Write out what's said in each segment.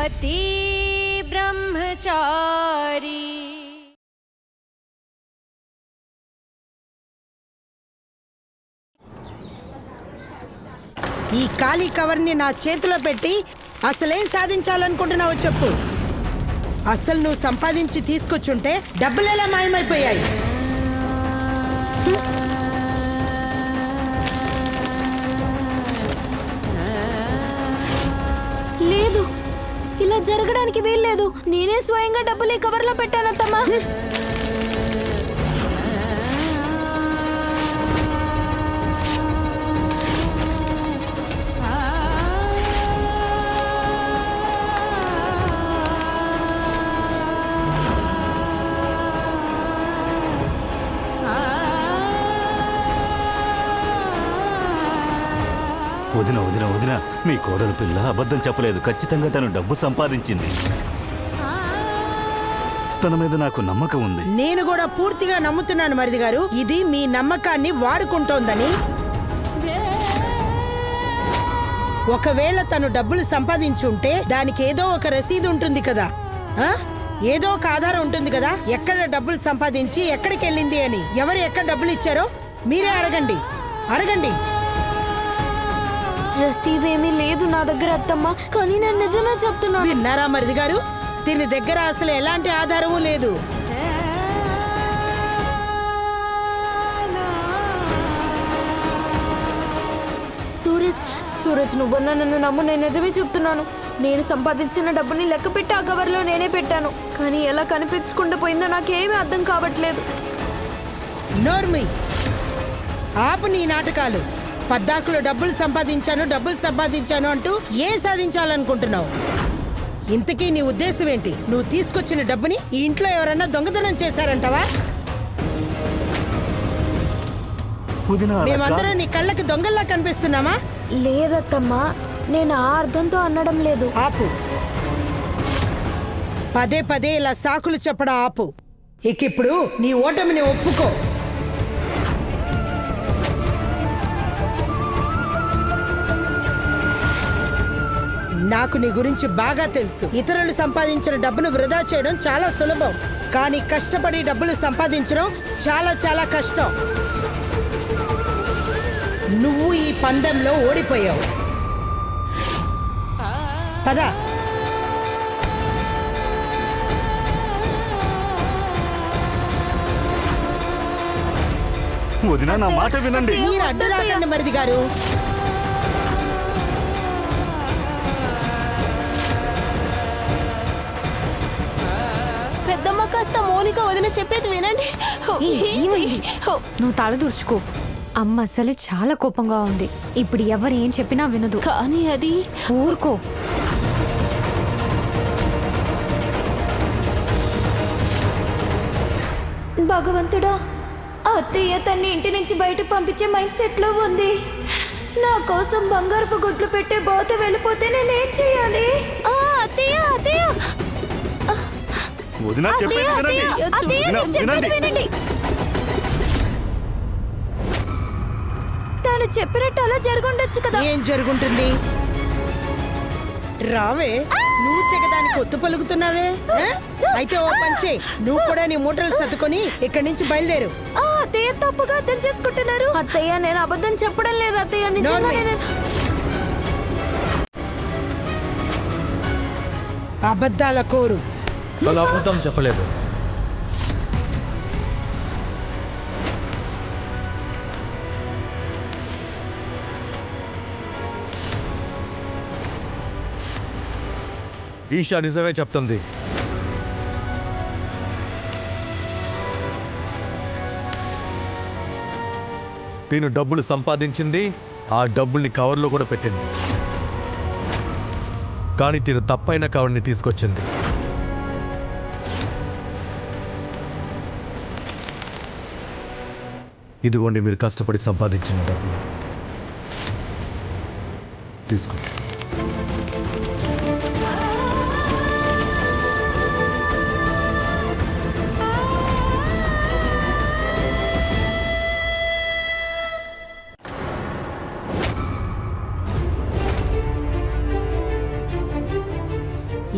पति ब्रह्मचारी। ఈ ఖాళీ కవర్ని నా చేతిలో పెట్టి అసలేం సాధించాలనుకుంటున్నావో చెప్పు. అసలు నువ్వు సంపాదించి తీసుకొచ్చుంటే డబ్బులు ఎలా మాయమైపోయాయి? లేదు, ఇలా జరగడానికి వీల్లేదు. నేనే స్వయంగా డబ్బులు ఈ కవర్లో పెట్టానత్తమ్మా. వదిన వదిన వదిన, మీ కోడలు పిల్ల అబద్ధం చెప్పలేదు. ఖచ్చితంగా తను డబ్బు సంపాదించింది. తన మీద నాకు నమ్మకం ఉంది. నేను కూడా పూర్తిగా నమ్ముతున్నాను మరిది గారు, ఇది మీ నమ్మకాన్ని వాడుకుంటోందని. ఒకవేళ తను డబ్బులు సంపాదించుంటే దానికి ఏదో ఒక రసీదు ఉంటుంది కదా, ఏదో ఒక ఆధారం ఉంటుంది కదా, ఎక్కడ డబ్బులు సంపాదించి ఎక్కడికి వెళ్ళింది అని. ఎవరు ఎక్కడ డబ్బులు ఇచ్చారో మీరే అడగండి, అడగండి. రసీదేమీ లేదు నా దగ్గర అత్తమ్మ, కానీ నేను నిజమే చెప్తున్నాను. విన్నారా మరిది గారు, దీని దగ్గర అసలు ఎలాంటి ఆధారము లేదు. సూరజ్ నువ్వన్నా నన్ను నమ్ము, నేను నిజమే చెప్తున్నాను. నేను సంపాదించిన డబ్బుని లెక్క పెట్టి ఆ కవర్లో నేనే పెట్టాను, కానీ ఎలా కనిపించకుండా పోయిందో నాకేమీ అర్థం కావట్లేదు. నోర్మి, ఆపు నీ నాటకాలు. పద్దాకులు డబ్బులు సంపాదించాను అంటూ ఏం సాధించాలనుకుంటున్నావు? ఇంతకీ నీ ఉద్దేశం ఏంటి? నువ్వు తీసుకొచ్చిన డబ్బుని ఈ ఇంట్లో ఎవరన్నా దొంగతనం చేశారంటావా? మేమందరం నీ కళ్ళకి దొంగల్లా కనిపిస్తున్నామా? లేదత్తమ్మా, నేను ఆ అర్థంతో అనడం లేదు. ఆపు, పదే పదే ఇలా సాకులు చెప్పడం ఆపు. ఇప్పుడు నీ ఓటమిని ఒప్పుకో. నాకు నీ గురించి బాగా తెలుసు. ఇతరులు సంపాదించిన డబ్బును వృధా చేయడం చాలా సులభం, కానీ కష్టపడి డబ్బులు సంపాదించడం చాలా చాలా కష్టం. నువ్వు ఈ పందెంలో ఓడిపోయావు. పద. వదిన, నా మాట వినండి. మీరు అడ్డు రాకండి మరిది గారు. పెద్దమ్మ, కాస్త మౌనిక వదిన చెప్పేది వినండి. నువ్వు తల దూర్చుకో. అమ్మ అసలు చాలా కోపంగా ఉంది. ఇప్పుడు ఎవరు ఏం చెప్పినా వినదు. కానీ అది ఊరుకో. భగవంతుడా, అత్తయ్య తన్ని ఇంటి నుంచి బయట పంపించే మైండ్ సెట్ లో ఉంది. నా కోసం బంగారపు గుడ్లు పెట్టే బాత వెళ్ళిపోతే నేనేం చేయాలి? అత్తయ్య అత్తయ్య వదిన చెప్పేది వినండి. తను చెప్పినట్టు అలా జరుగుండొచ్చు కదా. ఏం జరుగుంటుంది? రావే, నువ్వు తెగదానికి ఒత్తు పలుకుతున్నావే. అయితే ఓ పంచే, నువ్వు కూడా నీ మూటలు సర్దుకొని ఇక్కడి నుంచి బయలుదేరు. అత్తయ్య తప్పుగా అర్థం చేసుకుంటున్నారు. అత్తయ్య, నేను అబద్ధం చెప్పడం లేదు అత్తయ్య, నిజంగానే. అబద్ధాల కోరు. అబద్ధం చెప్పలేదు. ఈషా నిజమే చెప్తుంది. తిను డబ్బులు సంపాదించింది, ఆ డబ్బుల్ని కవర్లో కూడా పెట్టింది. కానీ తిను తప్పైన కవర్ని తీసుకొచ్చింది. ఇదిగోండి మీరు కష్టపడి సంపాదించిన డబ్బులు, తీసుకోండి.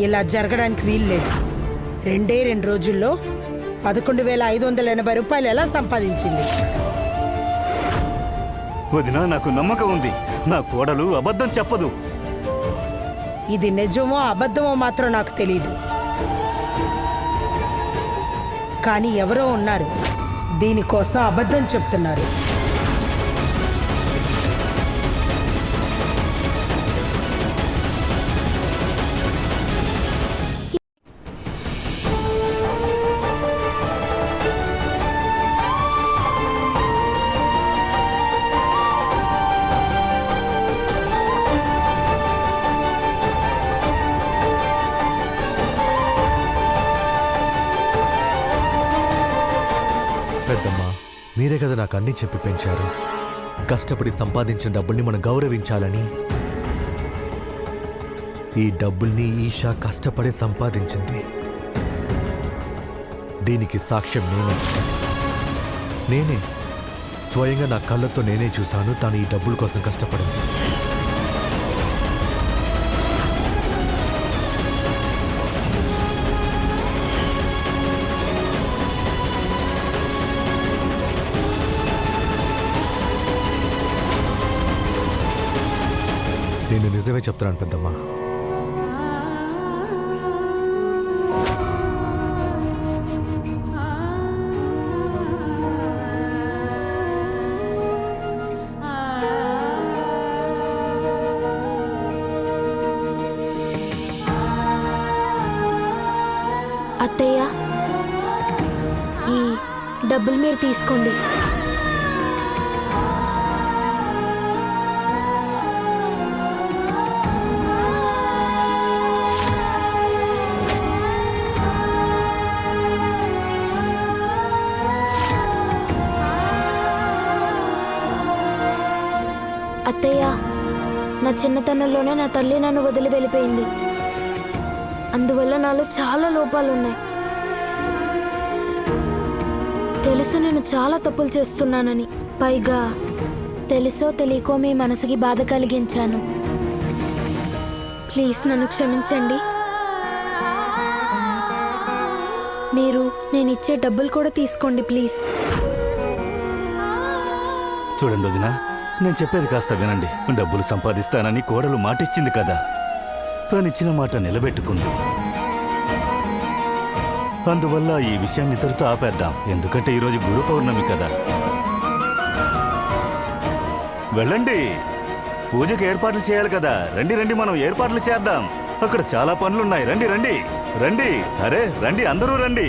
ఇలా జరగడానికి వీల్లేదు. 2 రోజుల్లో 11,580 రూపాయలు ఎలా సంపాదించింది? వదినా, నాకు నమ్మకం ఉంది. నా కోడలు అబద్ధం చెప్పదు. ఇది నిజమో అబద్ధమో మాత్రం నాకు తెలియదు, కానీ ఎవరో ఉన్నారు దీనికోసం అబద్ధం చెప్తున్నారు. పెద్దమ్మా, మీరే కదా నాకు అన్నీ చెప్పి పెంచారు. కష్టపడి సంపాదించిన డబ్బుల్ని మనం గౌరవించాలని. ఈ డబ్బుల్ని ఈషా కష్టపడి సంపాదించింది. దీనికి సాక్ష్యం నేనే స్వయంగా నా కళ్ళతో నేనే చూశాను. తాను ఈ డబ్బుల కోసం కష్టపడింది. నేను నిజమే చెప్తున్నాను పెద్దమ్మా. అత్తయ్య, ఈ డబ్బులు మీరు తీసుకోండి. అత్తయ్య, నా చిన్నతనంలోనే నా తల్లి నన్ను వదిలి వెళ్ళిపోయింది. అందువల్ల నాలో చాలా లోపాలున్నాయి. తెలుసు నేను చాలా తప్పులు చేస్తున్నానని. పైగా తెలుసో తెలియకో మీ మనసుకి బాధ కలిగించాను. ప్లీజ్ నన్ను క్షమించండి. మీరు నేను ఇచ్చే డబ్బులు కూడా తీసుకోండి ప్లీజ్. చూడండి వదినా, నేను చెప్పేది కాస్త వినండి. డబ్బులు సంపాదిస్తానని కోడలు మాటిచ్చింది కదా, తానిచ్చిన మాట నిలబెట్టుకుంది. అందువల్ల ఈ విషయాన్ని ఇతరుతో ఆపేద్దాం. ఎందుకంటే ఈరోజు గురు పౌర్ణమి కదా. వెళ్ళండి, పూజకు ఏర్పాట్లు చేయాలి కదా. రండి రండి, మనం ఏర్పాట్లు చేద్దాం. అక్కడ చాలా పనులున్నాయి. రండి రండి రండి. అరే రండి, అందరూ రండి.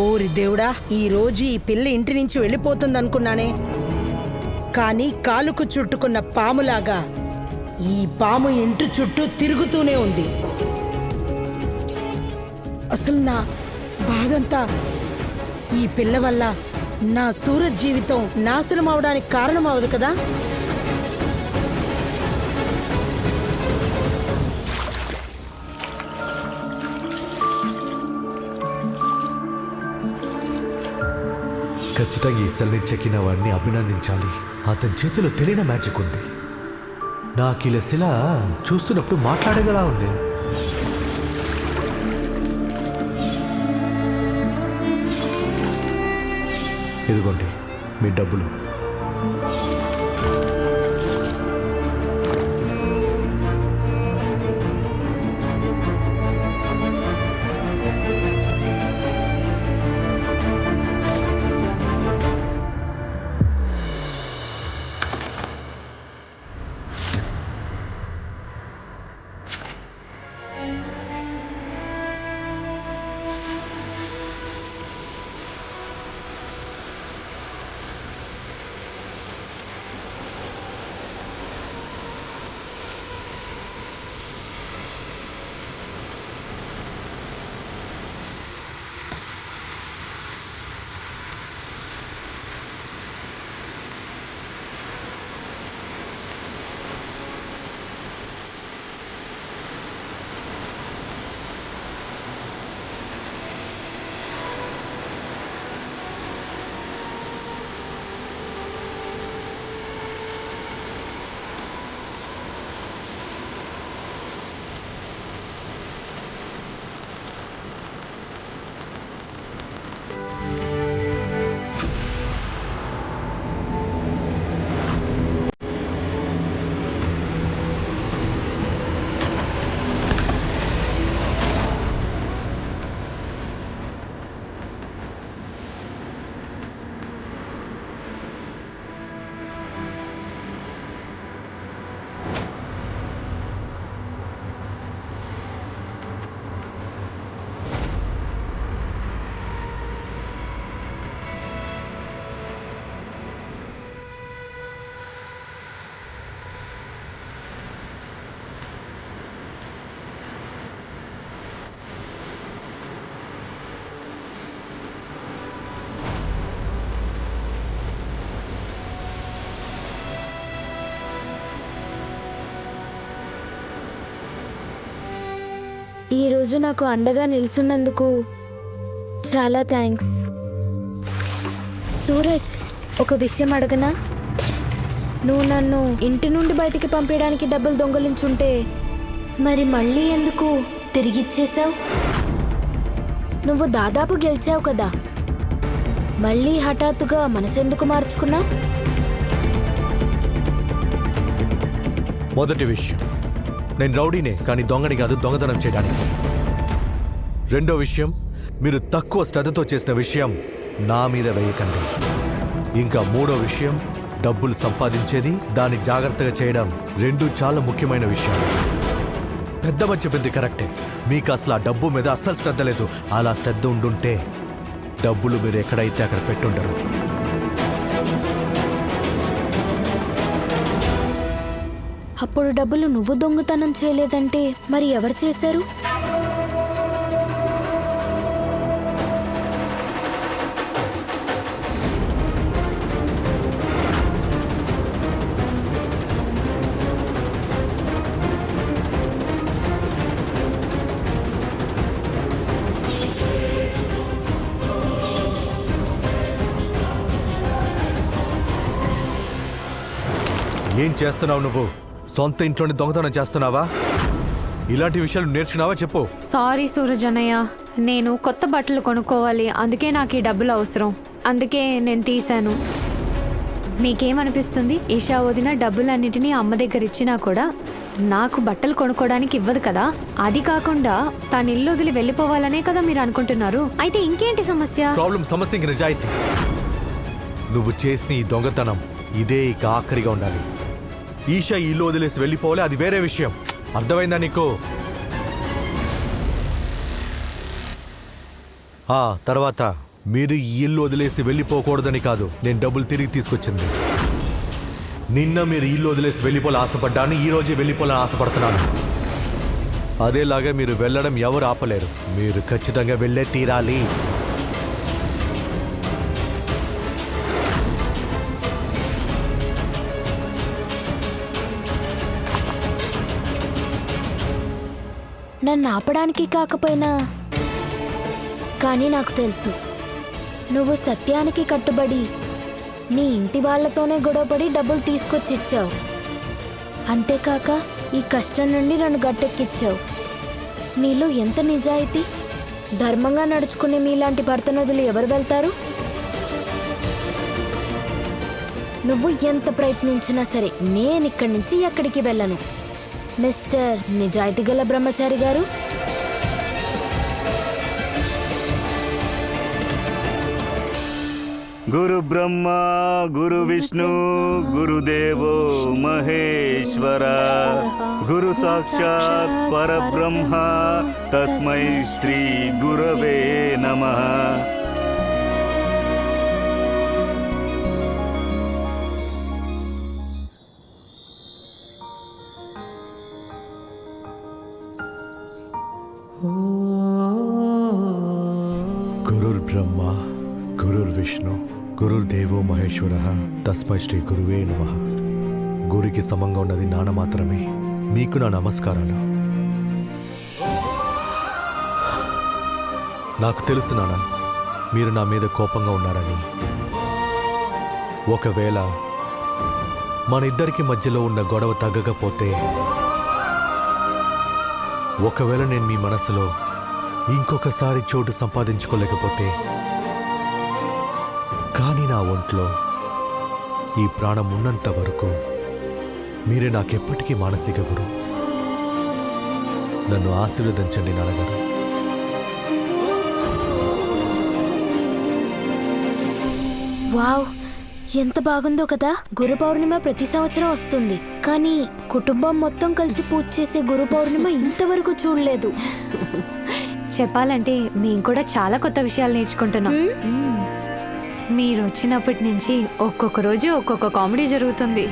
ఓరి దేవుడా, ఈ రోజు ఈ పిల్ల ఇంటి నుంచి వెళ్ళిపోతుందనుకున్నానే, కానీ కాలుకు చుట్టుకున్న పాములాగా ఈ పాము ఇంటి చుట్టూ తిరుగుతూనే ఉంది. అసలు నా బాధంతా ఈ పిల్ల వల్ల నా సూరజ్ జీవితం నాశనం అవడానికి కారణం అవదు కదా. ఖచ్చితంగా ఈ సెల్ని చెక్కిన వాడిని అభినందించాలి. అతని చేతిలో తెలియని మ్యాజిక్ ఉంది. నాకు ఇలా శిల చూస్తున్నప్పుడు మాట్లాడేలా ఉంది. ఇదిగోండి మీ డబ్బులు. ఈరోజు నాకు అండగా నిల్చున్నందుకు చాలా థ్యాంక్స్. సూరజ్, ఒక విషయం అడగనా? నువ్వు నన్ను ఇంటి నుండి బయటికి పంపించడానికి డబ్బులు దొంగలించుంటే మరి మళ్ళీ ఎందుకు తిరిగిచ్చేసావు? నువ్వు దాదాపు గెలిచావు కదా, మళ్ళీ హఠాత్తుగా మనసెందుకు మార్చుకున్నావు? మొదటి విషయం, నేను రౌడీనే కానీ దొంగని కాదు, దొంగతనం చేయడానికి. రెండో విషయం, మీరు తక్కువ శ్రద్ధతో చేసిన విషయం నా మీద వేయకండి. ఇంకా మూడో విషయం, డబ్బులు సంపాదించేది, దాన్ని జాగ్రత్తగా చేయడం రెండు చాలా ముఖ్యమైన విషయాలు. పెద్దమ్మ చెప్పింది కరెక్టే, మీకు అసలు ఆ డబ్బు మీద అస్సలు శ్రద్ధ లేదు. అలా శ్రద్ధ ఉండుంటే డబ్బులు మీరు ఎక్కడైతే అక్కడ పెట్టుండరు. అప్పుడు డబ్బులు నువ్వు దొంగతనం చేయలేదంటే మరి ఎవరు చేశారు? ఏం చేస్తున్నావు నువ్వు? సొంత ఇంట్లోనే దొంగతనం చేస్తున్నావా? ఇలాంటి విషయాలు నేర్చుకున్నావా చెప్పు. సారీ సూరజ్ అన్నయ్య, నేను కొత్త బట్టలు కొనుక్కోవాలి, అందుకే నాకు ఈ డబ్బులు అవసరం, అందుకే నేను తీశాను. మీకేమనిపిస్తుంది? ఈషా వదిన డబ్బులన్నిటినీ అమ్మ దగ్గర ఇచ్చినా కూడా నాకు బట్టలు కొనుక్కోవడానికి ఇవ్వదు కదా. అది కాకుండా తన ఇల్లు వదిలి వెళ్ళిపోవాలనే కదా మీరు అనుకుంటున్నారు. అయితే ఇంకేంటి సమస్య? సమస్య ఇంక నిజాయితీ. నువ్వు చేసిన ఈ దొంగతనం ఇదే ఇక ఆఖరిగా ఉండాలి. ఈషా ఇల్లు వదిలేసి వెళ్ళిపోవాలి, అది వేరే విషయం. అర్థమైందా నీకు? తర్వాత మీరు ఈ ఇల్లు వదిలేసి వెళ్ళిపోకూడదని కాదు నేను డబ్బులు తిరిగి తీసుకొచ్చింది. నిన్న మీరు ఇల్లు వదిలేసి వెళ్ళిపోవాలని ఆశపడ్డాను, ఈ రోజే వెళ్ళిపోవాలని ఆశపడుతున్నాను. అదేలాగా మీరు వెళ్ళడం ఎవరు ఆపలేరు, మీరు ఖచ్చితంగా వెళ్ళే తీరాలి. నన్ను ఆపడానికి కాకపోయినా కానీ నాకు తెలుసు నువ్వు సత్యానికి కట్టుబడి నీ ఇంటి వాళ్ళతోనే గొడవపడి డబ్బులు తీసుకొచ్చి ఇచ్చావు. అంతేకాక ఈ కష్టం నుండి నన్ను గట్టెక్కిచ్చావు. నీలో ఎంత నిజాయితీ! ధర్మంగా నడుచుకునే మీలాంటి భర్తనదులు ఎవరు వెళ్తారు? నువ్వు ఎంత ప్రయత్నించినా సరే నేను ఇక్కడి నుంచి ఎక్కడికి వెళ్ళను. మిస్టర్ నిజాయితీ గల బ్రహ్మచారి గారు, గురు బ్రహ్మ గురు విష్ణు గురుదేవో మహేశ్వర, గురు సాక్షాత్ పరబ్రహ్మ తస్మై శ్రీ గురవే నమః. గురుర్బ్రహ్మ గురుర్విష్ణు గురుర్దేవో మహేశ్వర తస్మై శ్రీ గురువే నమః. గురికి సమంగా ఉన్నది నాన్న మాత్రమే. మీకు నా నమస్కారాలు. నాకు తెలుసు నాన్న, మీరు నా మీద కోపంగా ఉన్నారని. ఒకవేళ మన ఇద్దరికి మధ్యలో ఉన్న గొడవ తగ్గకపోతే, ఒకవేళ నేను మీ మనసులో ఇంకొకసారి చోటు సంపాదించుకోలేకపోతే, కానీ నా ఒంట్లో ఈ ప్రాణం ఉన్నంత వరకు మీరే నాకెప్పటికీ మానసిక గురు. నన్ను ఆశీర్వదించండి నాన్నగారు. వావ్, ఎంత బాగుందో కదా. గురు పౌర్ణిమ ప్రతి సంవత్సరం వస్తుంది, కానీ కుటుంబం మొత్తం కలిసి పూజ చేసే గురు పౌర్ణిమ ఇంతవరకు చూడలేదు. చెప్పాలంటే మేము కూడా చాలా కొత్త విషయాలు నేర్చుకుంటున్నాం. మీరు వచ్చినప్పటి నుంచి ఒక్కొక్క రోజు ఒక్కొక్క కామెడీ జరుగుతుంది.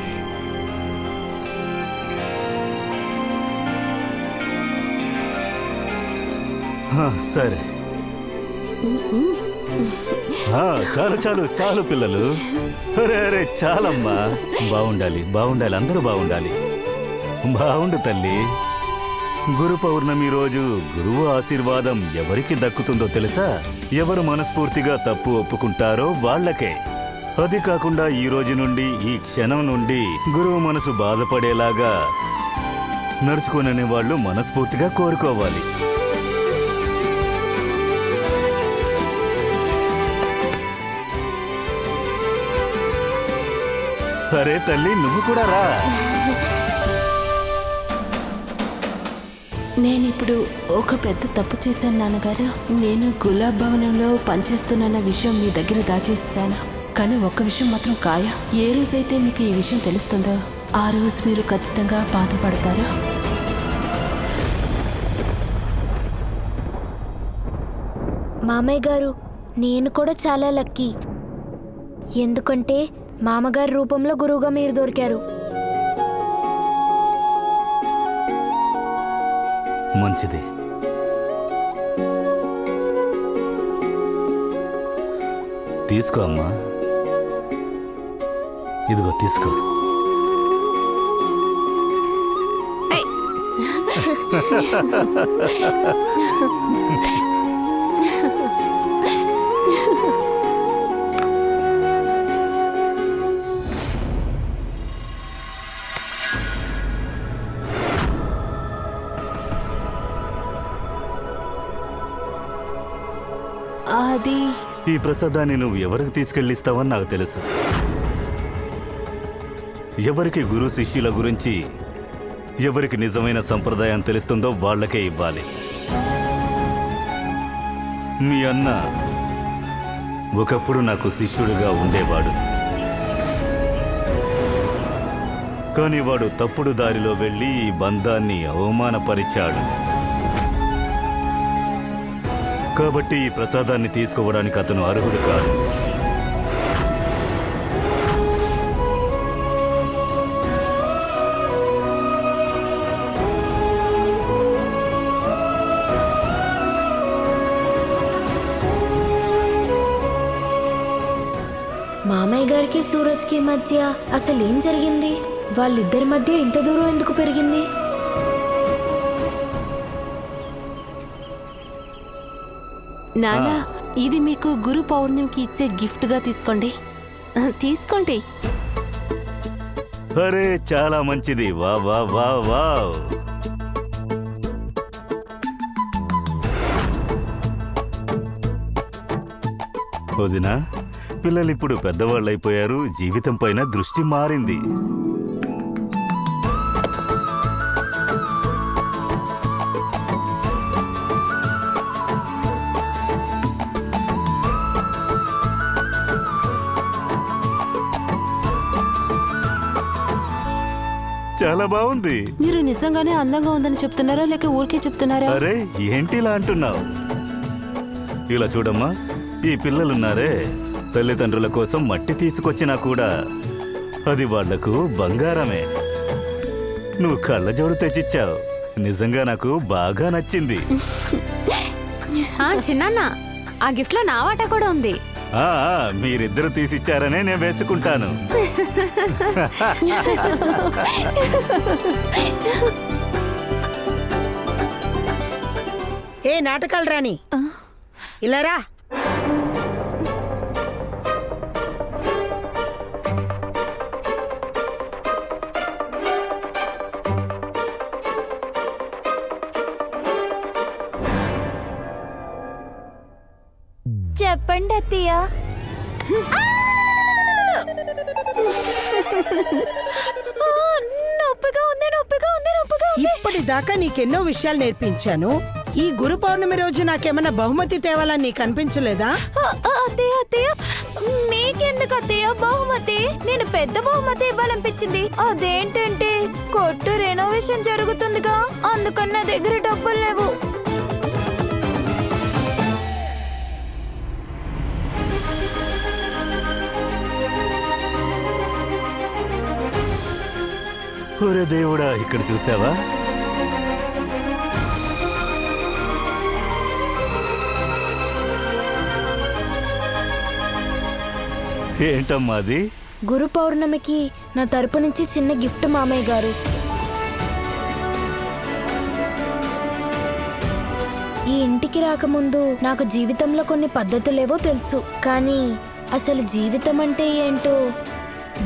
సరే, చాలు చాలు చాలు పిల్లలు. అరే అరే చాలమ్మా. బాగుండాలి బాగుండాలి, అందరూ బాగుండాలి. బాగుండు తల్లి. గురు పౌర్ణమి రోజు గురువు ఆశీర్వాదం ఎవరికి దక్కుతుందో తెలుసా? ఎవరు మనస్ఫూర్తిగా తప్పు ఒప్పుకుంటారో వాళ్ళకే. అది కాకుండా ఈ రోజు నుండి, ఈ క్షణం నుండి గురువు మనసు బాధపడేలాగా నడుచుకోనని వాళ్ళు మనస్ఫూర్తిగా కోరుకోవాలి. అరే తల్లి, నువ్వు కూడా రా. నేనిప్పుడు ఒక పెద్ద తప్పు చేశాను నాన్నగారు. నేను గులాబ్ భవనంలో పనిచేస్తున్న విషయం మీ దగ్గర దాచేసాను. కానీ ఒక్క విషయం మాత్రం ఖాయ. ఏ రోజైతే మీకు ఈ విషయం తెలుస్తుందో ఆ రోజు మీరు ఖచ్చితంగా బాధపడతారు. మామయ్య గారు, నేను కూడా చాలా లక్కీ. ఎందుకంటే మామగారి రూపంలో గురువుగా మీరు దొరికారు. మంచిది. తీసుకో అమ్మా, ఇదిగో తీసుకో. అది ఈ ప్రసాదాన్ని నువ్వు ఎవరికి తీసుకెళ్ళిస్తావని నాకు తెలుసు. ఎవరికి గురు శిష్యుల గురించి, ఎవరికి నిజమైన సంప్రదాయం తెలుస్తుందో వాళ్ళకే ఇవ్వాలి. మీ అన్న ఒకప్పుడు నాకు శిష్యుడిగా ఉండేవాడు. కానీ వాడు తప్పుడు దారిలో వెళ్ళి ఈ బంధాన్ని అవమానపరిచాడు. కాబట్టి ఈ ప్రసాదాన్ని తీసుకోవడానికి అతను అర్హుడు కాదు. మామయ్య గారికి సూరజ్కి మధ్య అసలు ఏం జరిగింది? వాళ్ళిద్దరి మధ్య ఇంత దూరం ఎందుకు పెరిగింది? నానా, ఇది మీకు గురు పౌర్ణమికి ఇచ్చే గిఫ్ట్ గా తీసుకోండి. తీసుకోండి. అరే చాలా మంచిది. వా వా వా వా. వదినా, పిల్లలు ఇప్పుడు పెద్దవాళ్ళు అయిపోయారు. జీవితం పైన దృష్టి మారింది. చాలా బాగుంది. మీరు నిజంగానే అందంగా ఉందని చెప్తున్నారా లేక ఊరికే చెప్తున్నారా? అరే ఏంటి ఇలా అంటున్నావు? ఇలా చూడమ్మా, ఈ పిల్లలున్నారే, తల్లిదండ్రుల కోసం మట్టి తీసుకొచ్చినా కూడా అది వాళ్లకు బంగారమే. నువ్వు కళ్ళజోడు తెచ్చిచ్చావు. నిజంగా నాకు బాగా నచ్చింది. చిన్నాన్న, ఆ గిఫ్ట్ లో నా వాటా కూడా ఉంది. మీరిద్దరు తీసిచ్చారనే నేను వేసుకుంటాను. ఏ నాటకాలు రాని, ఇలా రా. చెప్పండి అత్తయ్య. నొప్పిగా ఉంది, నొప్పిగా ఉంది, నొప్పిగా ఉంది. ఇప్పటిదాకా నీకెన్నో విషయాలు నేర్పించాను. ఈ గురు పౌర్ణమి రోజు నాకేమన్నా బహుమతి తేవాలని నీకు అనిపించలేదా? అత్తయ్య అత్తయ్య, మీకెందుకు అత్తయ్య బహుమతి? నేను పెద్ద బహుమతి ఇవ్వాలనిపించింది. అదేంటంటే కొట్టు రెనోవేషన్ జరుగుతుందిగా, అందుకని నా దగ్గర డబ్బులు లేవు. ఒరే దేవుడా, ఇక్కడ చూసావా? ఏంటమ్మా అది? గురు పౌర్ణమికి నా తరపు నుంచి చిన్న గిఫ్ట్ మామయ్య గారు. ఈ ఇంటికి రాకముందు నాకు జీవితంలో కొన్ని పద్ధతులేవో తెలుసు, కానీ అసలు జీవితం అంటే ఏంటో,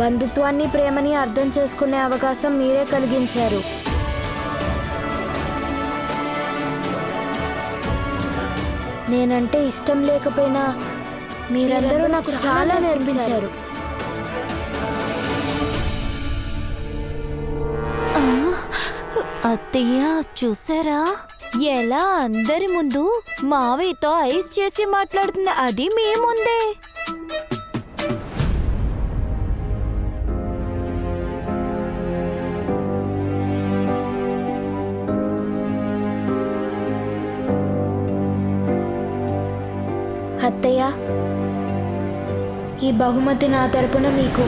బంధుత్వాన్ని ప్రేమని అర్థం చేసుకునే అవకాశం మీరే కలిగించారు. నేనంటే ఇష్టం లేకపోయినా మీరందరూ నాకు చాలా నేర్పించారు. అత్తయ్య చూసారా ఎలా అందరి ముందు మావయ్యతో ఐస్ చేసి మాట్లాడుతుంది, అది మీ ముందే. అత్తయ్య, ఈ బహుమతి నా తరపున మీకు.